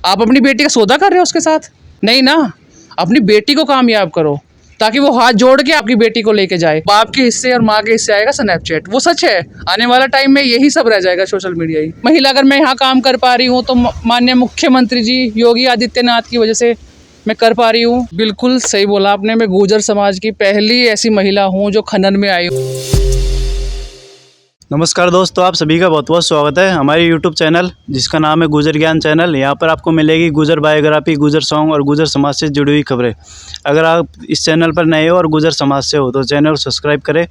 आप अपनी बेटी का सौदा कर रहे हो उसके साथ? नहीं ना, अपनी बेटी को कामयाब करो ताकि वो हाथ जोड़ के आपकी बेटी को लेके जाए। बाप के हिस्से और माँ के हिस्से आएगा स्नैपचैट, वो सच है। आने वाला टाइम में यही सब रह जाएगा, सोशल मीडिया ही। महिला अगर मैं यहाँ काम कर पा रही हूँ तो माननीय मुख्यमंत्री जी योगी आदित्यनाथ की वजह से मैं कर पा रही हूँ। बिल्कुल सही बोला आपने, मैं गुर्जर समाज की पहली ऐसी महिला हूँ जो खनन में आई हूँ। नमस्कार दोस्तों, आप सभी का बहुत बहुत स्वागत है हमारे YouTube चैनल जिसका नाम है गुर्जर ज्ञान चैनल। यहाँ पर आपको मिलेगी गुर्जर बायोग्राफी, गुर्जर सॉन्ग और गुर्जर समाज से जुड़ी हुई खबरें। अगर आप इस चैनल पर नए हो और गुर्जर समाज से हो तो चैनल को सब्सक्राइब करें।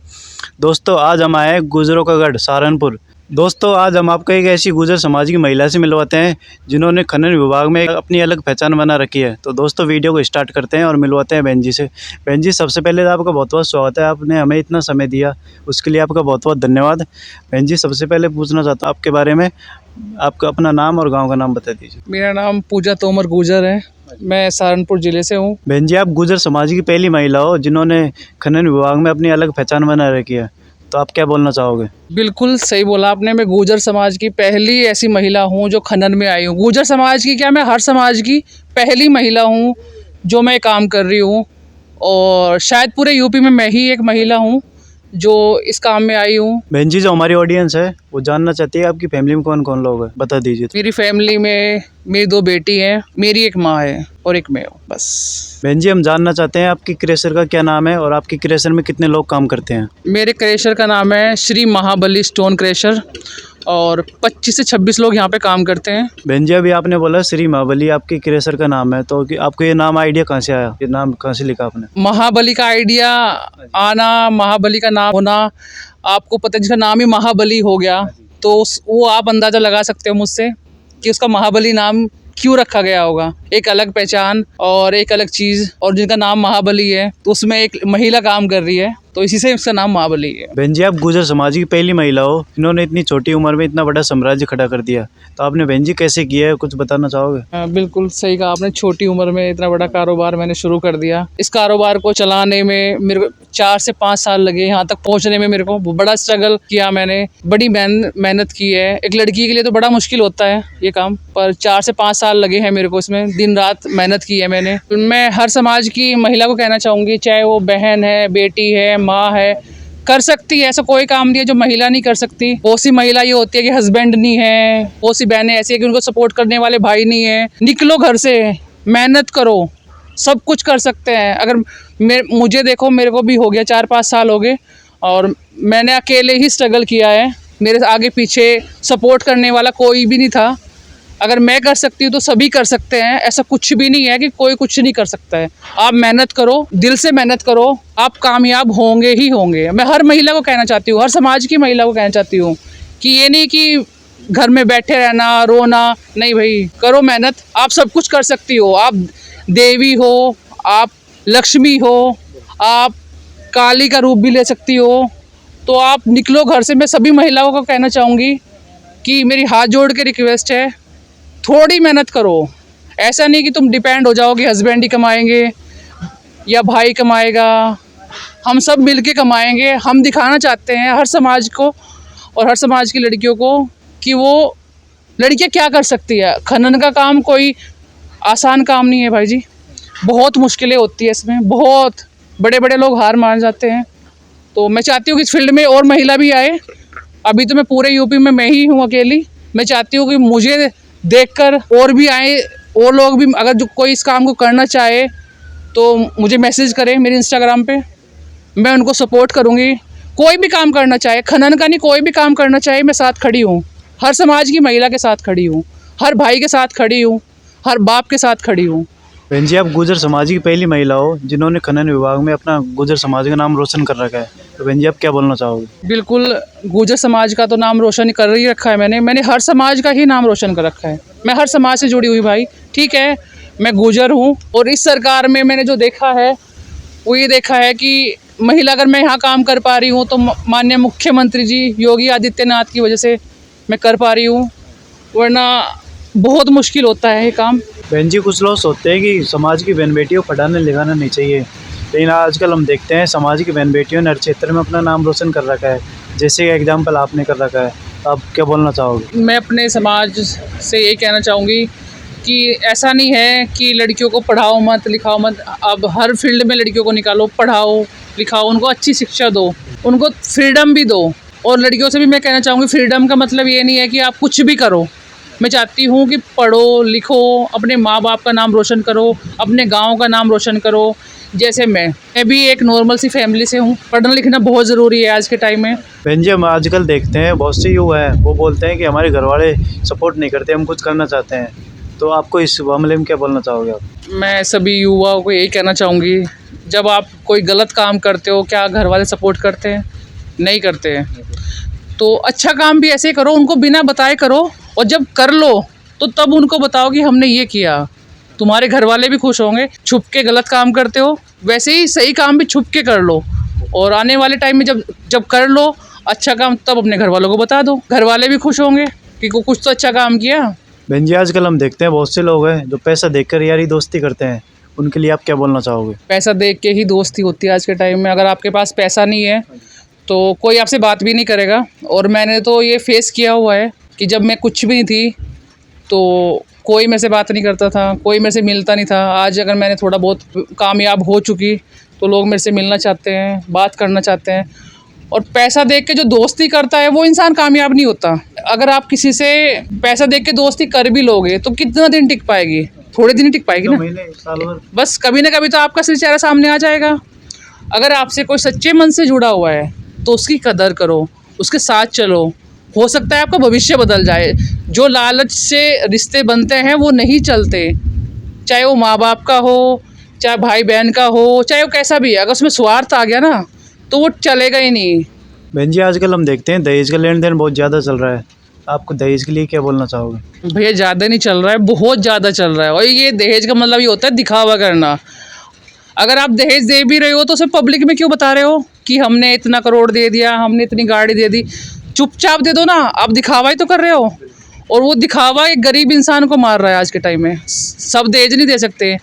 दोस्तों, आज हम आए हैं गुर्जरों का गढ़ सहारनपुर। दोस्तों, आज हम आपको एक ऐसी गुर्जर समाज की महिला से मिलवाते हैं जिन्होंने खनन विभाग में अपनी अलग पहचान बना रखी है। तो दोस्तों, वीडियो को स्टार्ट करते हैं और मिलवाते हैं बहन जी से। बहन जी, सबसे पहले तो आपका बहुत बहुत स्वागत है, आपने हमें इतना समय दिया, उसके लिए आपका बहुत बहुत धन्यवाद। बहन जी, सबसे पहले पूछना चाहता हूँ आपके बारे में, आपका अपना नाम और गाँव का नाम बता दीजिए। मेरा नाम पूजा तोमर गुर्जर है, मैं सहारनपुर जिले से हूँ। बहन जी, आप गुर्जर समाज की पहली महिला हो जिन्होंने खनन विभाग में अपनी अलग पहचान बना रखी है, तो आप क्या बोलना चाहोगे? बिल्कुल सही बोला आपने, मैं गुर्जर समाज की पहली ऐसी महिला हूँ जो खनन में आई हूँ। गुर्जर समाज की क्या, मैं हर समाज की पहली महिला हूँ जो मैं काम कर रही हूँ, और शायद पूरे यूपी में मैं ही एक महिला हूँ जो इस काम में आई हूँ। बहन जी, जो हमारी ऑडियंस है वो जानना चाहती है आपकी फैमिली में कौन कौन लोग हैं, बता दीजिए। मेरी फैमिली में मेरी 2 बेटी हैं, मेरी एक माँ है और एक मैं हूँ, बस। बहन जी, हम जानना चाहते हैं आपकी क्रेशर का क्या नाम है और आपकी क्रेशर में कितने लोग काम करते हैं? मेरे क्रेशर का नाम है श्री महाबली स्टोन क्रेशर और 25 से 26 लोग यहाँ पे काम करते हैं। बहन जी, अभी आपने बोला श्री महाबली आपकी क्रेशर का नाम है, तो आपको ये नाम आइडिया कहाँ से आया, ये नाम कहाँ से लिखा आपने? महाबली का आइडिया आना, महाबली का नाम होना, आपको पता है जिसका नाम ही महाबली हो गया तो वो आप अंदाज़ा लगा सकते हो मुझसे कि उसका महाबली नाम क्यों रखा गया होगा। एक अलग पहचान और एक अलग चीज़, और जिनका नाम महाबली है तो उसमें एक महिला काम कर रही है, तो इसी से इसका नाम महाबली है। बहन जी, आप गुर्जर समाज की पहली महिला हो इन्होंने इतनी छोटी उम्र में इतना बड़ा साम्राज्य खड़ा कर दिया, तो आपने बहन जी कैसे किया है, कुछ बताना चाहोगे? बिल्कुल सही कहा आपने, छोटी उम्र में इतना बड़ा कारोबार मैंने शुरू कर दिया। इस कारोबार को चलाने में मेरे को 4 से 5 साल लगे, यहाँ तक पहुँचने में मेरे को बड़ा स्ट्रगल किया मैंने, बड़ी मेहनत की है। एक लड़की के लिए तो बड़ा मुश्किल होता है ये काम, पर 4 से 5 साल लगे हैं मेरे को, इसमें दिन रात मेहनत की है मैंने। मैं हर समाज की महिला को कहना चाहूँगी, चाहे वो बहन है, बेटी है, माँ है, कर सकती है। ऐसा कोई काम नहीं है जो महिला नहीं कर सकती। बहुत सी महिला ये होती है कि हस्बैंड नहीं है, बहुत सी बहनें ऐसी है कि उनको सपोर्ट करने वाले भाई नहीं है। निकलो घर से, मेहनत करो, सब कुछ कर सकते हैं। अगर मुझे देखो, मेरे को भी हो गया 4-5 साल हो गए और मैंने अकेले ही स्ट्रगल किया है, मेरे आगे पीछे सपोर्ट करने वाला कोई भी नहीं था। अगर मैं कर सकती हूँ तो सभी कर सकते हैं, ऐसा कुछ भी नहीं है कि कोई कुछ नहीं कर सकता है। आप मेहनत करो, दिल से मेहनत करो, आप कामयाब होंगे ही होंगे। मैं हर महिला को कहना चाहती हूँ, हर समाज की महिला को कहना चाहती हूँ कि ये नहीं कि घर में बैठे रहना, रोना नहीं भाई, करो मेहनत, आप सब कुछ कर सकती हो। आप देवी हो, आप लक्ष्मी हो, आप काली का रूप भी ले सकती हो, तो आप निकलो घर से। मैं सभी महिलाओं को कहना चाहूँगी कि मेरी हाथ जोड़ के रिक्वेस्ट है, थोड़ी मेहनत करो। ऐसा नहीं कि तुम डिपेंड हो जाओ कि हस्बैंड ही कमाएंगे या भाई कमाएगा, हम सब मिलके कमाएंगे। हम दिखाना चाहते हैं हर समाज को और हर समाज की लड़कियों को कि वो लड़कियां क्या कर सकती है। खनन का काम कोई आसान काम नहीं है भाई जी, बहुत मुश्किलें होती है इसमें, बहुत बड़े बड़े लोग हार मान जाते हैं। तो मैं चाहती हूँ कि इस फील्ड में और महिला भी आए। अभी तो मैं पूरे यूपी में मैं ही हूँ अकेली, मैं चाहती हूँ कि मुझे देखकर और भी आए, और लोग भी। अगर जो कोई इस काम को करना चाहे तो मुझे मैसेज करें मेरे इंस्टाग्राम पे, मैं उनको सपोर्ट करूँगी। कोई भी काम करना चाहे, खनन का नहीं, कोई भी काम करना चाहे, मैं साथ खड़ी हूँ। हर समाज की महिला के साथ खड़ी हूँ, हर भाई के साथ खड़ी हूँ, हर बाप के साथ खड़ी हूँ। बहन जी, आप गुर्जर समाज की पहली महिला हो जिन्होंने खनन विभाग में अपना गुर्जर समाज का नाम रोशन कर रखा है, तो बहन जी आप क्या बोलना चाहोगे? बिल्कुल, गुर्जर समाज का तो नाम रोशन कर ही रखा है मैंने हर समाज का ही नाम रोशन कर रखा है। मैं हर समाज से जुड़ी हुई भाई, ठीक है, मैं गुर्जर हूँ। और इस सरकार में मैंने जो देखा है वो ये देखा है कि महिला अगर मैं यहाँ काम कर पा रही हूँ तो माननीय मुख्यमंत्री जी योगी आदित्यनाथ की वजह से मैं कर पा रही हूँ, वरना बहुत मुश्किल होता है ये काम। बहन जी, कुछ लोग सोचते हैं कि समाज की बहन बेटियों को पढ़ाने लिखाना नहीं चाहिए, लेकिन आजकल हम देखते हैं समाज की बहन बेटियों ने हर क्षेत्र में अपना नाम रोशन कर रखा है, जैसे एग्जाम्पल आपने कर रखा है, तो आप क्या बोलना चाहोगे? मैं अपने समाज से यही कहना चाहूँगी कि ऐसा नहीं है कि लड़कियों को पढ़ाओ मत, लिखाओ मत। अब हर फील्ड में लड़कियों को निकालो, पढ़ाओ लिखाओ, उनको अच्छी शिक्षा दो, उनको फ्रीडम भी दो। और लड़कियों से भी मैं कहना चाहूँगी, फ्रीडम का मतलब ये नहीं है कि आप कुछ भी करो। मैं चाहती हूँ कि पढ़ो लिखो, अपने माँ बाप का नाम रोशन करो, अपने गाँव का नाम रोशन करो। जैसे मैं भी एक नॉर्मल सी फैमिली से हूँ। पढ़ना लिखना बहुत ज़रूरी है आज के टाइम में। बहन जी, हम आजकल देखते हैं बहुत से युवा हैं, वो बोलते हैं कि हमारे घर वाले सपोर्ट नहीं करते, हम कुछ करना चाहते हैं। तो आपको इस मामले में क्या बोलना चाहोगे आप? मैं सभी युवाओं को यही कहना चाहूँगी, जब आप कोई गलत काम करते हो, क्या घर वाले सपोर्ट करते हैं? नहीं करते हैं। तो अच्छा काम भी ऐसे करो, उनको बिना बताए करो, और जब कर लो तो तब उनको बताओ कि हमने ये किया। तुम्हारे घर वाले भी खुश होंगे। छुप के गलत काम करते हो, वैसे ही सही काम भी छुप के कर लो, और आने वाले टाइम में जब जब कर लो अच्छा काम, तब अपने घर वालों को बता दो। घर वाले भी खुश होंगे कि कुछ तो अच्छा काम किया। बहन जी, आजकल हम देखते हैं बहुत से लोग हैं जो पैसा देखकर यारी दोस्ती करते हैं, उनके लिए आप क्या बोलना चाहोगे? पैसा देख के ही दोस्ती होती है आज के टाइम में। अगर आपके पास पैसा नहीं है तो कोई आपसे बात भी नहीं करेगा। और मैंने तो ये फेस किया हुआ है कि जब मैं कुछ भी नहीं थी तो कोई मेरे से बात नहीं करता था, कोई मेरे से मिलता नहीं था। आज अगर मैंने थोड़ा बहुत कामयाब हो चुकी तो लोग मेरे से मिलना चाहते हैं, बात करना चाहते हैं। और पैसा देख के जो दोस्ती करता है वो इंसान कामयाब नहीं होता। अगर आप किसी से पैसा देख के दोस्ती कर भी लोगे तो कितना दिन टिक पाएगी? थोड़े दिन ही टिक पाएगी 2 ना। महीने, साल भर। बस कभी ना कभी तो आपका असली चेहरा सामने आ जाएगा। अगर आपसे कोई सच्चे मन से जुड़ा हुआ है तो उसकी कदर करो, उसके साथ चलो। हो सकता है आपका भविष्य बदल जाए। जो लालच से रिश्ते बनते हैं वो नहीं चलते, चाहे वो माँ बाप का हो, चाहे भाई बहन का हो, चाहे वो कैसा भी है। अगर उसमें स्वार्थ आ गया ना तो वो चलेगा ही नहीं। बहन जी, आजकल हम देखते हैं दहेज का लेन देन बहुत ज़्यादा चल रहा है, आपको दहेज के लिए क्या बोलना चाहोगे? भैया ज़्यादा नहीं चल रहा है, बहुत ज़्यादा चल रहा है। और ये दहेज का मतलब ये होता है दिखावा करना। अगर आप दहेज दे भी रहे हो तो सिर्फ पब्लिक में क्यों बता रहे हो कि हमने इतना करोड़ दे दिया, हमने इतनी गाड़ी दे दी? चुपचाप दे दो ना, आप दिखावा ही तो कर रहे हो। और वो दिखावा एक गरीब इंसान को मार रहा है आज के टाइम में। सब दहेज नहीं दे सकते।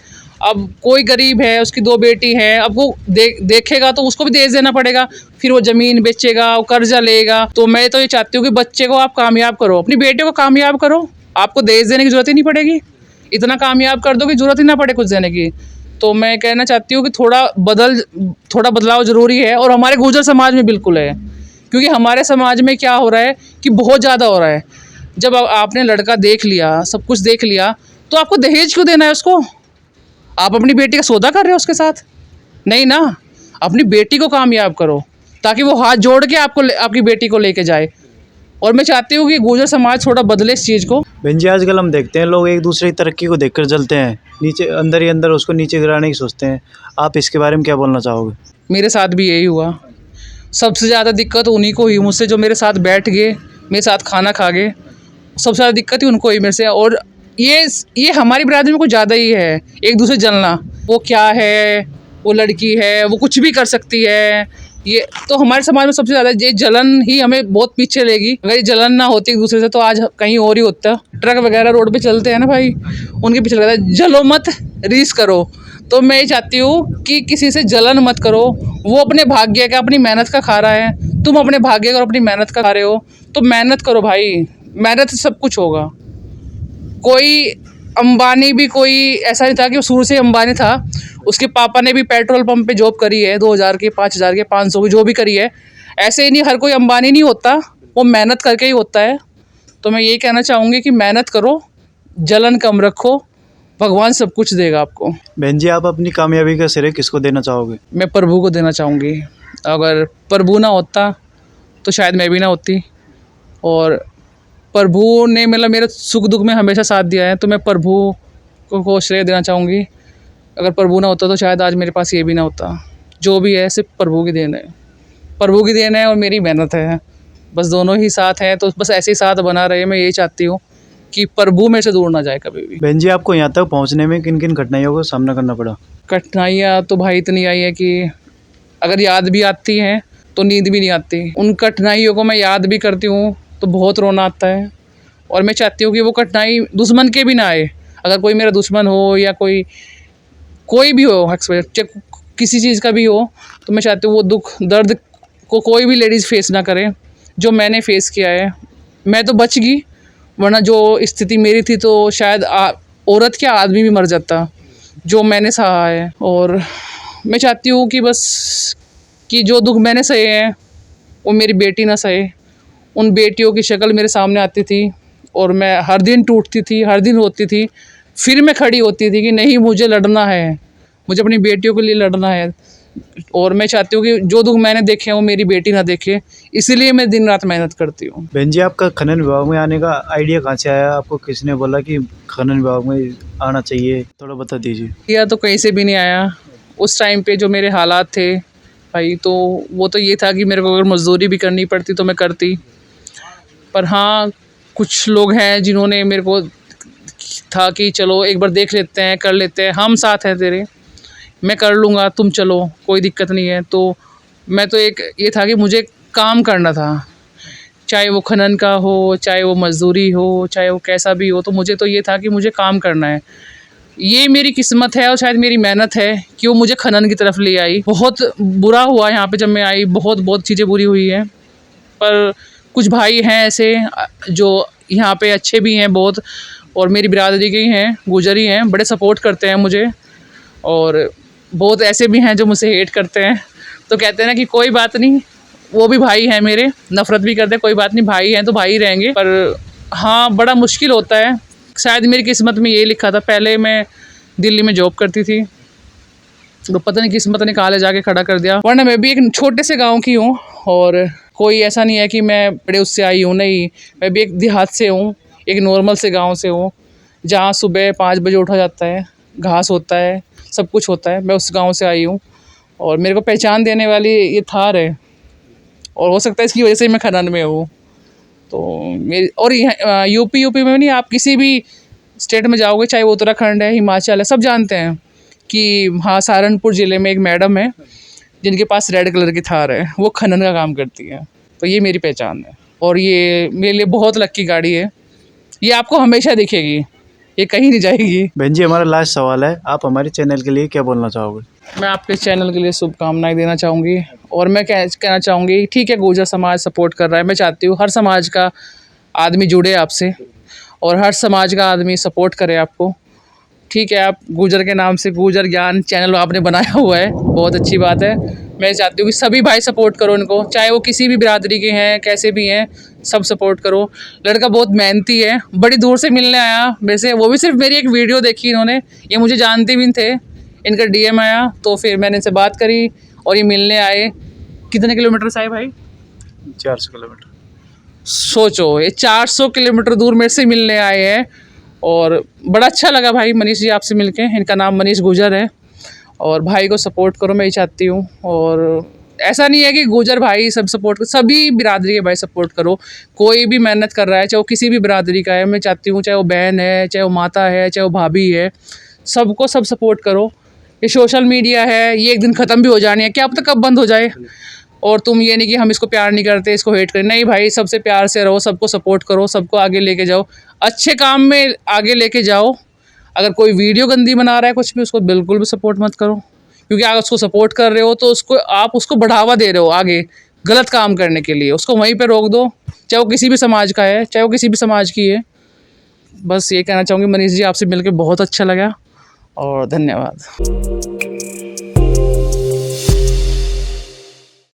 अब कोई गरीब है, उसकी 2 बेटी है, अब वो देखेगा तो उसको भी दहेज देना पड़ेगा। फिर वो ज़मीन बेचेगा, वो कर्जा लेगा। तो मैं तो ये चाहती हूँ कि बच्चे को आप कामयाब करो, अपनी बेटे को कामयाब करो, आपको दहेज देने की ज़रूरत ही नहीं पड़ेगी। इतना कामयाब कर दो कि ज़रूरत ही ना पड़े कुछ देने की। तो मैं कहना चाहती हूँ कि थोड़ा बदलाव ज़रूरी है, और हमारे गुर्जर समाज में बिल्कुल है। क्योंकि हमारे समाज में क्या हो रहा है कि बहुत ज़्यादा हो रहा है। जब आपने लड़का देख लिया, सब कुछ देख लिया, तो आपको दहेज क्यों देना है उसको? आप अपनी बेटी का सौदा कर रहे हो उसके साथ? नहीं ना। अपनी बेटी को कामयाब करो ताकि वो हाथ जोड़ के आपकी बेटी को लेके जाए। और मैं चाहती हूँ कि गुर्जर समाज थोड़ा बदले इस चीज़ को। बहन जी, आजकल हम देखते हैं लोग एक दूसरे की तरक्की को देखकर जलते हैं, नीचे अंदर ही अंदर उसको नीचे गिराने की सोचते हैं। आप इसके बारे में क्या बोलना चाहोगे? मेरे साथ भी यही हुआ। सबसे ज़्यादा दिक्कत उन्हीं को हुई मुझसे, जो मेरे साथ बैठ गए, मेरे साथ खाना खा गए। सबसे ज़्यादा दिक्कत ही उनको हुई मेरे से। और ये हमारी बिरादरी में कुछ ज़्यादा ही है, एक दूसरे जलना। वो क्या है, वो लड़की है, वो कुछ भी कर सकती है। ये तो हमारे समाज में सबसे ज़्यादा ये जलन ही हमें बहुत पीछे लेगी। अगर ये जलन ना होती एक दूसरे से तो आज कहीं और ही होता। ट्रक वगैरह रोड पे चलते हैं ना भाई, उनके पीछे लगता है जलो मत, रीस करो। तो मैं ये चाहती हूँ कि किसी से जलन मत करो। वो अपने भाग्य का, अपनी मेहनत का खा रहा है, तुम अपने भाग्य का और अपनी मेहनत का खा रहे हो। तो मेहनत करो भाई, मेहनत से सब कुछ होगा। कोई अंबानी भी कोई ऐसा नहीं था कि वो शुरू से अंबानी था। उसके पापा ने भी पेट्रोल पंप पे जॉब करी है, 2000 की, 5000 की, 500 की, जो भी करी है। ऐसे ही नहीं, हर कोई अंबानी नहीं होता, वो मेहनत करके ही होता है। तो मैं यही कहना चाहूँगी कि मेहनत करो, जलन कम रखो, भगवान सब कुछ देगा आपको। बहन जी, आप अपनी कामयाबी का श्रेय किसको देना चाहोगे? मैं प्रभु को देना चाहूँगी। अगर प्रभु ना होता तो शायद मैं भी ना होती। और प्रभु ने मतलब मेरे सुख दुख में हमेशा साथ दिया है, तो मैं प्रभु को श्रेय देना चाहूँगी। अगर प्रभु ना होता तो शायद आज मेरे पास ये भी ना होता। जो भी है सिर्फ प्रभु की देन है, प्रभु की देन है और मेरी मेहनत है। बस दोनों ही साथ हैं, तो बस ऐसे ही साथ बना रहे। मैं यही चाहती हूँ कि प्रभु मेरे से दूर ना जाए कभी भी। बहन जी, आपको यहाँ तक पहुँचने में किन किन कठिनाइयों का सामना करना पड़ा? कठिनाइयाँ तो भाई इतनी आई है कि अगर याद भी आती हैं तो नींद भी नहीं आती। उन कठिनाइयों को मैं याद भी करती हूँ तो बहुत रोना आता है। और मैं चाहती हूँ कि वो कठिनाई दुश्मन के भी ना आए। अगर कोई मेरा दुश्मन हो या कोई भी हो, किसी चीज़ का भी हो, तो मैं चाहती हूँ वो दुख दर्द को कोई भी लेडीज़ फेस ना करे जो मैंने फेस किया है। मैं तो बच गई, वरना जो स्थिति मेरी थी तो शायद औरत क्या आदमी भी मर जाता, जो मैंने सहा है। और मैं चाहती हूँ कि बस कि जो दुख मैंने सहे हैं वो मेरी बेटी ना सहे। उन बेटियों की शक्ल मेरे सामने आती थी और मैं हर दिन टूटती थी, हर दिन रोती थी, फिर मैं खड़ी होती थी कि नहीं, मुझे लड़ना है, मुझे अपनी बेटियों के लिए लड़ना है। और मैं चाहती हूँ कि जो दुख मैंने देखे हैं वो मेरी बेटी ना देखे, इसीलिए मैं दिन रात मेहनत करती हूँ। बहन जी, आपका खनन विभाग में आने का आइडिया कहाँ से आया? आपको किसने बोला कि खनन विभाग में आना चाहिए? थोड़ा बता दीजिए। या तो कहीं से भी नहीं आया। उस टाइम पे जो मेरे हालात थे भाई, तो वो तो ये था कि मेरे को अगर मज़दूरी भी करनी पड़ती तो मैं करती। पर हाँ, कुछ लोग हैं जिन्होंने मेरे को था कि चलो एक बार देख लेते हैं, कर लेते हैं, हम साथ हैं तेरे, मैं कर लूँगा, तुम चलो, कोई दिक्कत नहीं है। तो मैं तो एक ये था कि मुझे काम करना था, चाहे वो खनन का हो, चाहे वो मज़दूरी हो, चाहे वो कैसा भी हो, तो मुझे तो ये था कि मुझे काम करना है। ये मेरी किस्मत है और शायद मेरी मेहनत है कि वो मुझे खनन की तरफ ले आई। बहुत बुरा हुआ यहाँ पे जब मैं आई, बहुत बहुत चीज़ें बुरी हुई हैं। पर कुछ भाई हैं ऐसे जो यहाँ पे अच्छे भी हैं बहुत, और मेरी बिरादरी के ही हैं, गुजर ही हैं, बड़े सपोर्ट करते हैं मुझे। और बहुत ऐसे भी हैं जो मुझसे हेट करते हैं, तो कहते हैं ना कि कोई बात नहीं, वो भी भाई हैं मेरे, नफ़रत भी करते हैं, कोई बात नहीं, भाई हैं तो भाई रहेंगे। पर हाँ, बड़ा मुश्किल होता है। शायद मेरी किस्मत में ये लिखा था। पहले मैं दिल्ली में जॉब करती थी, तो पता नहीं किस्मत ने कहाँ ले जाके खड़ा कर दिया, वरना मैं भी एक छोटे से गांव की हूँ। और कोई ऐसा नहीं है कि मैं बड़े उससे आई हूँ, नहीं, मैं भी एक देहात से हूँ, एक नॉर्मल से गांव से हूँ, जहाँ सुबह 5 बजे उठा जाता है, घास होता है, सब कुछ होता है। मैं उस गांव से आई हूँ और मेरे को पहचान देने वाली ये थार है, और हो सकता है इसकी वजह से मैं खनन में हूँ। तो मेरी और यूपी में नहीं, आप किसी भी स्टेट में जाओगे, चाहे वो उत्तराखंड है, हिमाचल है, सब जानते हैं कि हाँ, सहारनपुर ज़िले में एक मैडम है जिनके पास रेड कलर की थार है, वो खनन का काम करती है। तो ये मेरी पहचान है और ये मेरे लिए बहुत लकी गाड़ी है। ये आपको हमेशा दिखेगी, ये कहीं नहीं जाएगी। बहन जी, हमारा लास्ट सवाल है, आप हमारे चैनल के लिए क्या बोलना चाहोगे? मैं आपके चैनल के लिए शुभकामनाएं देना चाहूँगी और मैं कहना चाहूँगी, ठीक है, गुर्जर समाज सपोर्ट कर रहा है, मैं चाहती हूँ हर समाज का आदमी जुड़े आपसे और हर समाज का आदमी सपोर्ट करे आपको। ठीक है, आप गुर्जर के नाम से गुर्जर ज्ञान चैनल आपने बनाया हुआ है, बहुत अच्छी बात है। मैं चाहती हूँ कि सभी भाई सपोर्ट करो इनको, चाहे वो किसी भी बिरादरी के हैं, कैसे भी हैं, सब सपोर्ट करो। लड़का बहुत मेहनती है, बड़ी दूर से मिलने आया मेरे से, वो भी सिर्फ मेरी एक वीडियो देखी इन्होंने, ये मुझे जानते भी नहीं थे, इनका डीएम आया तो फिर मैंने इनसे बात करी और ये मिलने आए। कितने किलोमीटर से आए भाई? 400 किलोमीटर। सोचो, ये 400 किलोमीटर दूर मेरे से मिलने आए हैं और बड़ा अच्छा लगा भाई मनीष जी आपसे मिलके। इनका नाम मनीष गुर्जर है और भाई को सपोर्ट करो, मैं ये चाहती हूँ। और ऐसा नहीं है कि गुर्जर भाई सब सपोर्ट करो, सभी बिरादरी के भाई सपोर्ट करो। कोई भी मेहनत कर रहा है, चाहे वो किसी भी बिरादरी का है, मैं चाहती हूँ चाहे वो बहन है, चाहे वो माता है, चाहे वो भाभी है, सबको सब सपोर्ट करो। ये सोशल मीडिया है, ये एक दिन ख़त्म भी हो जानी है, क्या अब तक कब बंद हो जाए। और तुम ये नहीं कि हम इसको प्यार नहीं करते, इसको हेट करें, नहीं भाई, सबसे प्यार से रहो, सबको सपोर्ट करो, सबको आगे लेके जाओ, अच्छे काम में आगे लेके जाओ। अगर कोई वीडियो गंदी बना रहा है कुछ भी, उसको बिल्कुल भी सपोर्ट मत करो, क्योंकि अगर उसको सपोर्ट कर रहे हो तो आप उसको बढ़ावा दे रहे हो आगे गलत काम करने के लिए। उसको वहीं पे रोक दो, चाहे वो किसी भी समाज का है, चाहे वो किसी भी समाज की है। बस ये कहना चाहूँगी मनीष जी, आपसे मिलकर बहुत अच्छा लगा और धन्यवाद।